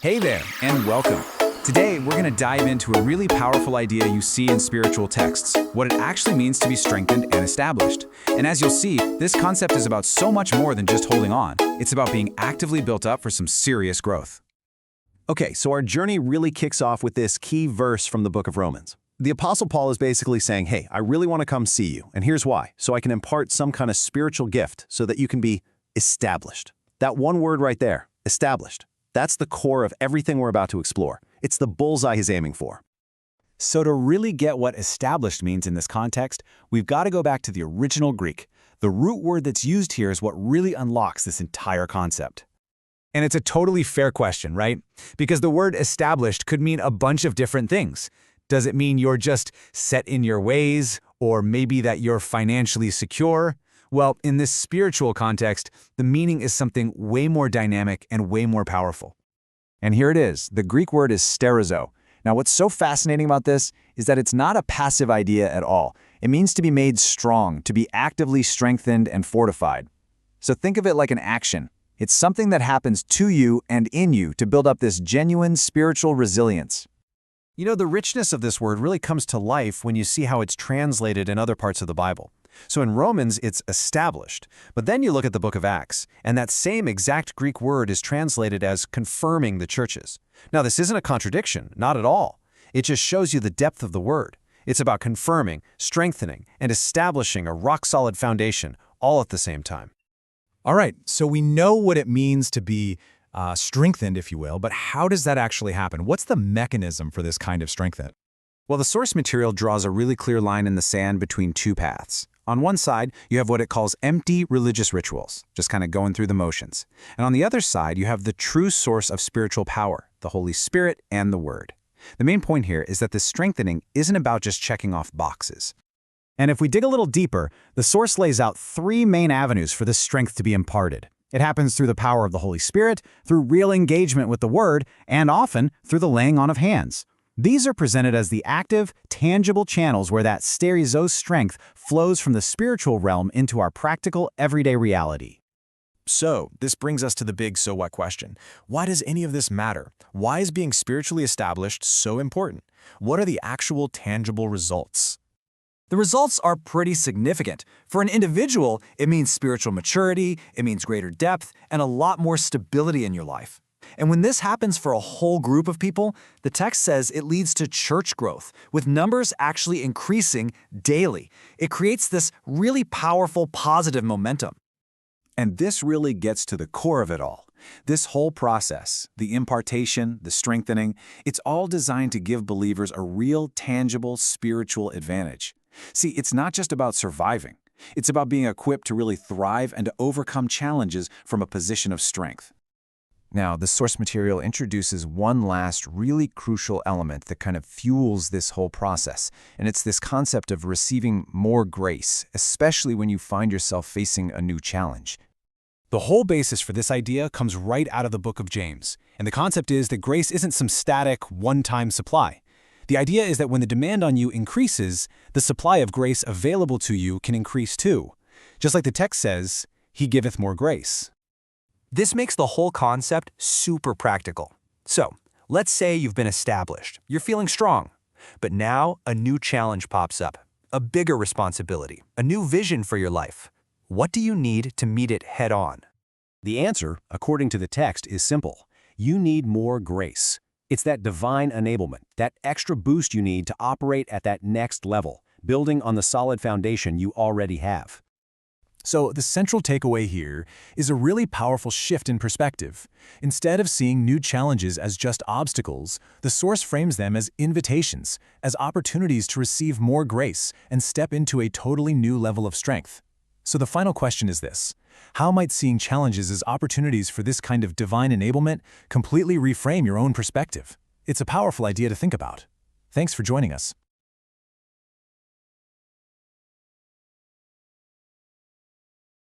Hey there, and welcome. Today, we're going to dive into a really powerful idea you see in spiritual texts, what it actually means to be strengthened and established. And as you'll see, this concept is about so much more than just holding on. It's about being actively built up for some serious growth. Okay, so our journey really kicks off with this key verse from the book of Romans. The Apostle Paul is basically saying, hey, I really want to come see you, and here's why. So I can impart some kind of spiritual gift so that you can be established. That one word right there, established. That's the core of everything we're about to explore. It's the bullseye he's aiming for. So to really get what established means in this context, we've got to go back to the original Greek. The root word that's used here is what really unlocks this entire concept. And it's a totally fair question, right? Because the word established could mean a bunch of different things. Does it mean you're just set in your ways, or maybe that you're financially secure? Well, in this spiritual context, the meaning is something way more dynamic and way more powerful. And here it is. The Greek word is stērizō. Now, what's so fascinating about this is that it's not a passive idea at all. It means to be made strong, to be actively strengthened and fortified. So think of it like an action. It's something that happens to you and in you to build up this genuine spiritual resilience. You know, the richness of this word really comes to life when you see how it's translated in other parts of the Bible. So in Romans, it's established. But then you look at the book of Acts, and that same exact Greek word is translated as confirming the churches. Now, this isn't a contradiction, not at all. It just shows you the depth of the word. It's about confirming, strengthening, and establishing a rock-solid foundation, all at the same time. All right, so we know what it means to be strengthened, if you will, but how does that actually happen? What's the mechanism for this kind of strengthening? Well, the source material draws a really clear line in the sand between two paths. On one side, you have what it calls empty religious rituals, just kind of going through the motions. And on the other side, you have the true source of spiritual power, the Holy Spirit and the Word. The main point here is that this strengthening isn't about just checking off boxes. And if we dig a little deeper, the source lays out three main avenues for this strength to be imparted. It happens through the power of the Holy Spirit, through real engagement with the Word, and often through the laying on of hands. These are presented as the active, tangible channels where that stērizō strength flows from the spiritual realm into our practical, everyday reality. So, this brings us to the big so what question. Why does any of this matter? Why is being spiritually established so important? What are the actual tangible results? The results are pretty significant. For an individual, it means spiritual maturity, it means greater depth, and a lot more stability in your life. And when this happens for a whole group of people, the text says it leads to church growth, with numbers actually increasing daily. It creates this really powerful positive momentum. And this really gets to the core of it all. This whole process, the impartation, the strengthening, it's all designed to give believers a real, tangible spiritual advantage. See, it's not just about surviving. It's about being equipped to really thrive and to overcome challenges from a position of strength. Now, the source material introduces one last really crucial element that kind of fuels this whole process, and it's this concept of receiving more grace, especially when you find yourself facing a new challenge. The whole basis for this idea comes right out of the book of James, and the concept is that grace isn't some static, one-time supply. The idea is that when the demand on you increases, the supply of grace available to you can increase too. Just like the text says, "He giveth more grace." This makes the whole concept super practical. So, let's say you've been established. You're feeling strong. But now a new challenge pops up, a bigger responsibility, a new vision for your life. What do you need to meet it head on? The answer, according to the text, is simple. You need more grace. It's that divine enablement, that extra boost you need to operate at that next level, building on the solid foundation you already have. So the central takeaway here is a really powerful shift in perspective. Instead of seeing new challenges as just obstacles, the source frames them as invitations, as opportunities to receive more grace and step into a totally new level of strength. So the final question is this: how might seeing challenges as opportunities for this kind of divine enablement completely reframe your own perspective? It's a powerful idea to think about. Thanks for joining us.